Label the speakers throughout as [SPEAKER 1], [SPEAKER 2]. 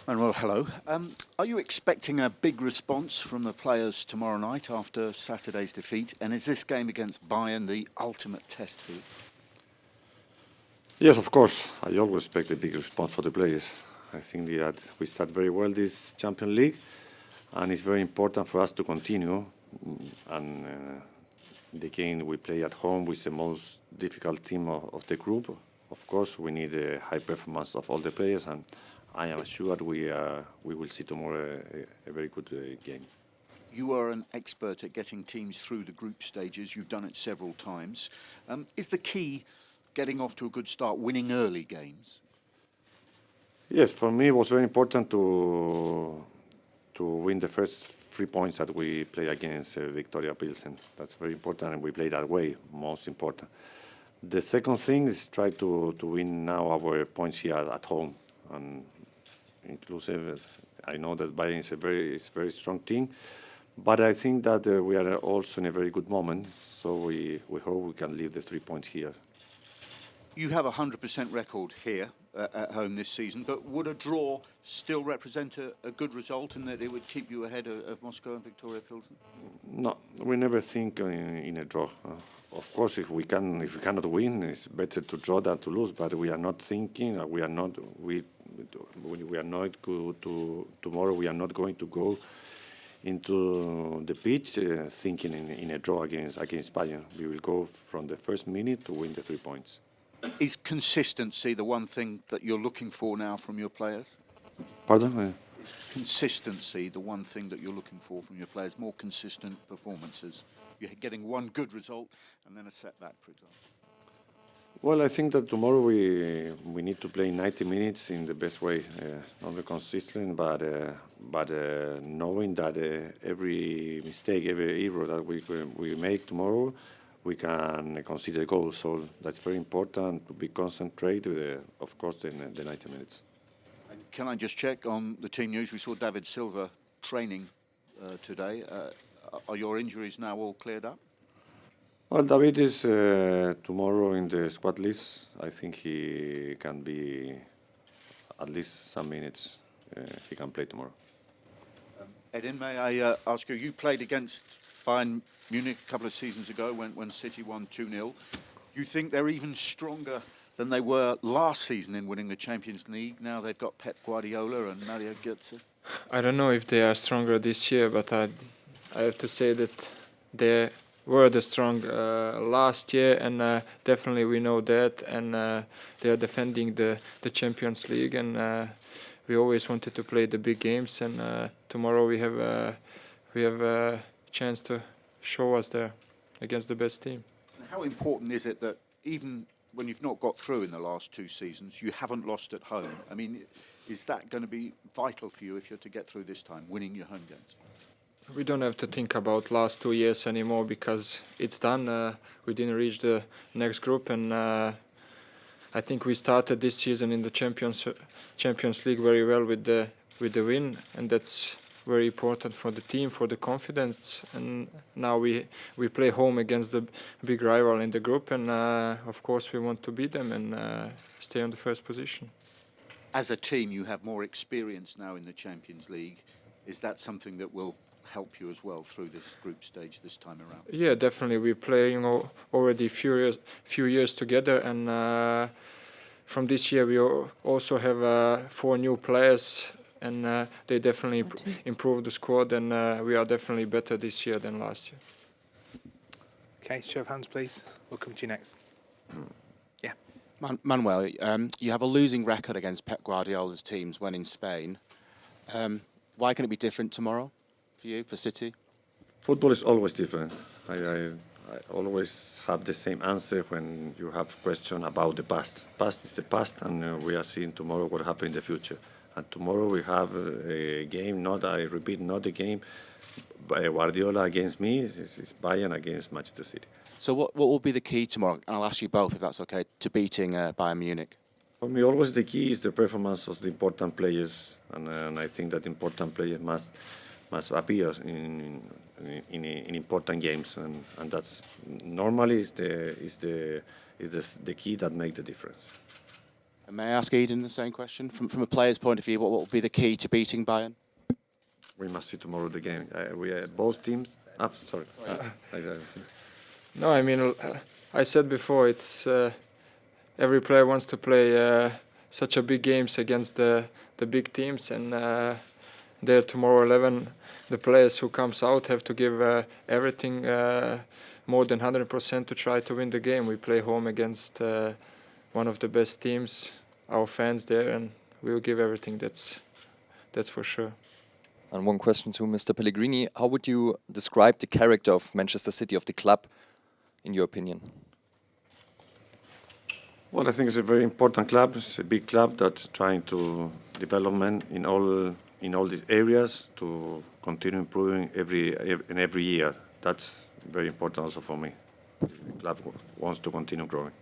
[SPEAKER 1] Manuel, hello. Are you expecting a big response from the players tomorrow night after Saturday's defeat? And is this game against Bayern the ultimate test for you?
[SPEAKER 2] Yes, of course. I always expect a big response for the players. I think that we start very well this Champions League, and it's very important for us to continue. And the game we play at home with the most difficult team of the group. Of course, we need a high performance of all the players, and I am sure we will see tomorrow a very good game.
[SPEAKER 1] You are an expert at getting teams through the group stages. You've done it several times. Is the key getting off to a good start, winning early games?
[SPEAKER 2] Yes, for me it was very important to win the first 3 points that we play against Victoria Pilsen. That's very important, and we play that way, most important. The second thing is try to win now our points here at home, and inclusive. I know that Bayern is a very strong team, but I think that we are also in a very good moment. So we hope we can leave the 3 points here.
[SPEAKER 1] You have a 100% record here at home this season, but would a draw still represent a good result in that it would keep you ahead of Moscow and Victoria Pilsen?
[SPEAKER 2] No, we never think in a draw. Of course, if we cannot win, it's better to draw than to lose. But we are not thinking. We are not. We are not go to tomorrow. We are not going to go into the pitch thinking in a draw against Bayern. We will go from the first minute to win the 3 points.
[SPEAKER 1] Is consistency the one thing that you're looking for now from your players?
[SPEAKER 2] Pardon?
[SPEAKER 1] Is consistency the one thing that you're looking for from your players? More consistent performances? You're getting one good result and then a setback, for example.
[SPEAKER 2] Well, I think that tomorrow we need to play 90 minutes in the best way, not the consistent, but knowing that every mistake, every error that we make tomorrow, we can consider goals. So that's very important to be concentrated, of course, in the 90 minutes.
[SPEAKER 1] And can I just check on the team news? We saw David Silva training today. Are your injuries now all cleared up?
[SPEAKER 2] Well, David is tomorrow in the squad list. I think he can be at least some minutes. He can play tomorrow.
[SPEAKER 1] Edin, may I ask you, you played against Bayern Munich a couple of seasons ago when City won 2-0. You think they're even stronger than they were last season in winning the Champions League? Now they've got Pep Guardiola and Mario Götze.
[SPEAKER 3] I don't know if they are stronger this year, but I have to say that they were the strong last year, and definitely we know that, and they are defending the Champions League, and we always wanted to play the big games, and tomorrow we have a chance to show us there against the best team.
[SPEAKER 1] How important is it that even when you've not got through in the last two seasons, you haven't lost at home? I mean, is that going to be vital for you if you're to get through this time, winning your home games?
[SPEAKER 3] We don't have to think about last 2 years anymore because it's done. We didn't reach the next group, and I think we started this season in the Champions League very well with the win, and that's very important for the team, for the confidence. And now we play home against the big rival in the group, and of course we want to beat them and stay on the first position.
[SPEAKER 1] As a team, you have more experience now in the Champions League. Is that something that will help you as well through this group stage this time around?
[SPEAKER 3] Yeah, definitely. We're playing already few years together, and from this year we also have 4 new players, and they definitely improved the squad, and we are definitely better this year than last year.
[SPEAKER 4] Okay, show of hands, please. We'll come to you next. Yeah.
[SPEAKER 5] Manuel, you have a losing record against Pep Guardiola's teams when in Spain. Why can it be different tomorrow for you, for City?
[SPEAKER 2] Football is always different. I always have the same answer when you have question about the past. Past is the past, and we are seeing tomorrow what happens in the future. And tomorrow we have a game, not a game, by Guardiola against me, it's Bayern against Manchester City.
[SPEAKER 5] So what will be the key tomorrow, and I'll ask you both if that's okay, to beating Bayern Munich?
[SPEAKER 2] For me, always the key is the performance of the important players, and I think that important players must appear in important games, and that's normally is the key that makes the difference.
[SPEAKER 5] And may I ask Edin the same question? From a player's point of view, what will be the key to beating Bayern?
[SPEAKER 2] We must see tomorrow the game. We both teams. Sorry.
[SPEAKER 3] No, I mean, I said before, it's every player wants to play such a big games against the big teams, and there tomorrow 11, the players who comes out have to give everything more than 100% to try to win the game. We play home against one of the best teams, our fans there, and we will give everything. That's for sure.
[SPEAKER 6] And one question to Mr. Pellegrini: how would you describe the character of Manchester City, of the club, in your opinion?
[SPEAKER 2] Well, I think it's a very important club. It's a big club that's trying to development in all these areas to continue improving every year. That's very important also for me. The club wants to continue growing.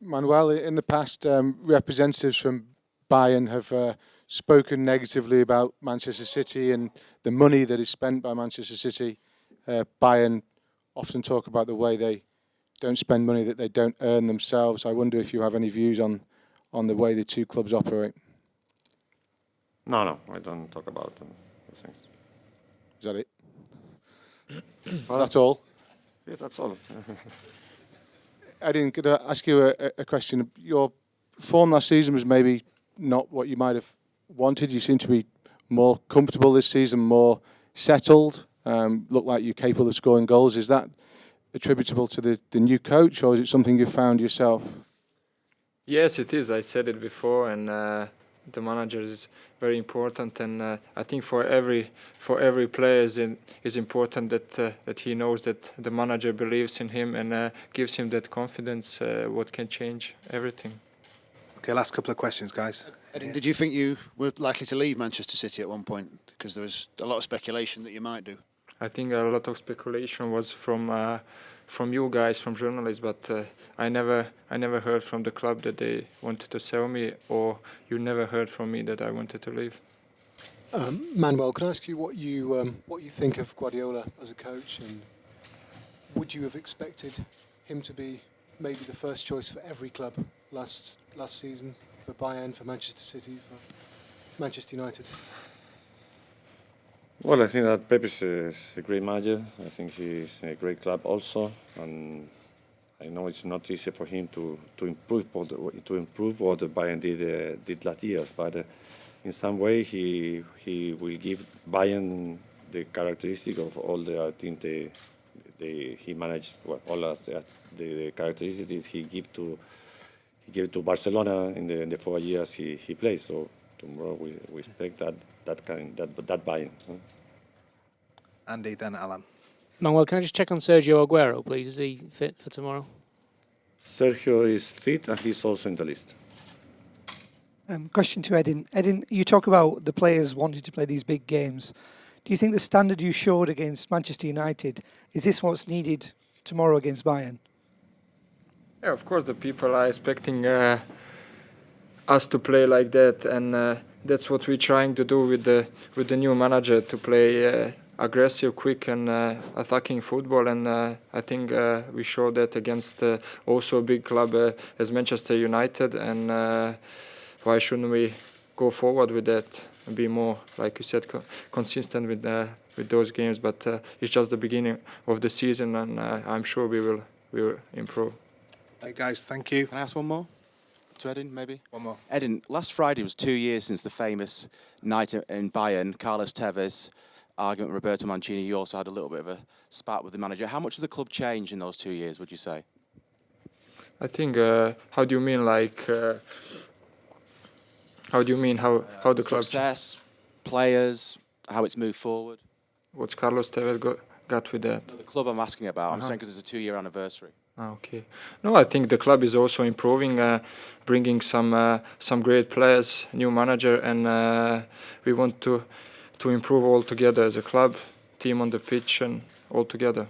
[SPEAKER 7] Manuel, in the past, representatives from Bayern have spoken negatively about Manchester City and the money that is spent by Manchester City. Bayern often talk about the way they don't spend money that they don't earn themselves. I wonder if you have any views on the way the two clubs operate.
[SPEAKER 2] No, I don't talk about those things.
[SPEAKER 7] Is that it? Is that all?
[SPEAKER 2] Yes, that's all.
[SPEAKER 7] Edin, could I ask you a question? Your form last season was maybe not what you might have wanted. You seem to be more comfortable this season, more settled. Look like you're capable of scoring goals. Is that attributable to the new coach, or is it something you found yourself?
[SPEAKER 3] Yes, it is. I said it before, and the manager is very important. And I think for every player is important that he knows that the manager believes in him and gives him that confidence. What can change everything.
[SPEAKER 4] Okay, last couple of questions, guys.
[SPEAKER 8] Edin, did you think you were likely to leave Manchester City at one point? Because there was a lot of speculation that you might do.
[SPEAKER 3] I think a lot of speculation was from you guys, from journalists, but I never heard from the club that they wanted to sell me, or you never heard from me that I wanted to leave.
[SPEAKER 9] Manuel, can I ask you what you think of Guardiola as a coach, and would you have expected him to be maybe the first choice for every club last season, for Bayern, for Manchester City, for Manchester United?
[SPEAKER 2] Well, I think that Pep is a great manager. I think he's a great club also, and I know it's not easy for him to improve what the Bayern did last year. But in some way, he will give Bayern the characteristic of all the teams he managed. Well, all of the characteristics he gave to Barcelona in the 4 years he played. So tomorrow we expect that Bayern.
[SPEAKER 4] Andy, then Alan.
[SPEAKER 10] Manuel, can I just check on Sergio Aguero, please? Is he fit for tomorrow?
[SPEAKER 2] Sergio is fit and he's also in the list.
[SPEAKER 11] Question to Edin. Edin, you talk about the players wanting to play these big games. Do you think the standard you showed against Manchester United, is this what's needed tomorrow against Bayern?
[SPEAKER 3] Yeah, of course, the people are expecting us to play like that, and that's what we're trying to do with the new manager, to play aggressive, quick, and attacking football. And I think we showed that against also a big club as Manchester United. And why shouldn't we go forward with that and be more, like you said, consistent with those games? But it's just the beginning of the season, and I'm sure we will improve.
[SPEAKER 4] Hey guys, thank you.
[SPEAKER 5] Can I ask one more? To Edin, maybe?
[SPEAKER 4] One more.
[SPEAKER 5] Edin, last Friday was 2 years since the famous night in Bayern, Carlos Tevez argument with Roberto Mancini. You also had a little bit of a spat with the manager. How much has the club changed in those 2 years, would you say?
[SPEAKER 3] I think, how do you mean, like, how do you mean, how the club...
[SPEAKER 5] Success, players, how it's moved forward?
[SPEAKER 3] What's Carlos Tevez got with that?
[SPEAKER 5] No, the club I'm asking about. I'm saying because it's a 2-year anniversary.
[SPEAKER 3] Okay. No, I think the club is also improving, bringing some great players, new manager, and we want to improve all together as a club, team on the pitch, and all together.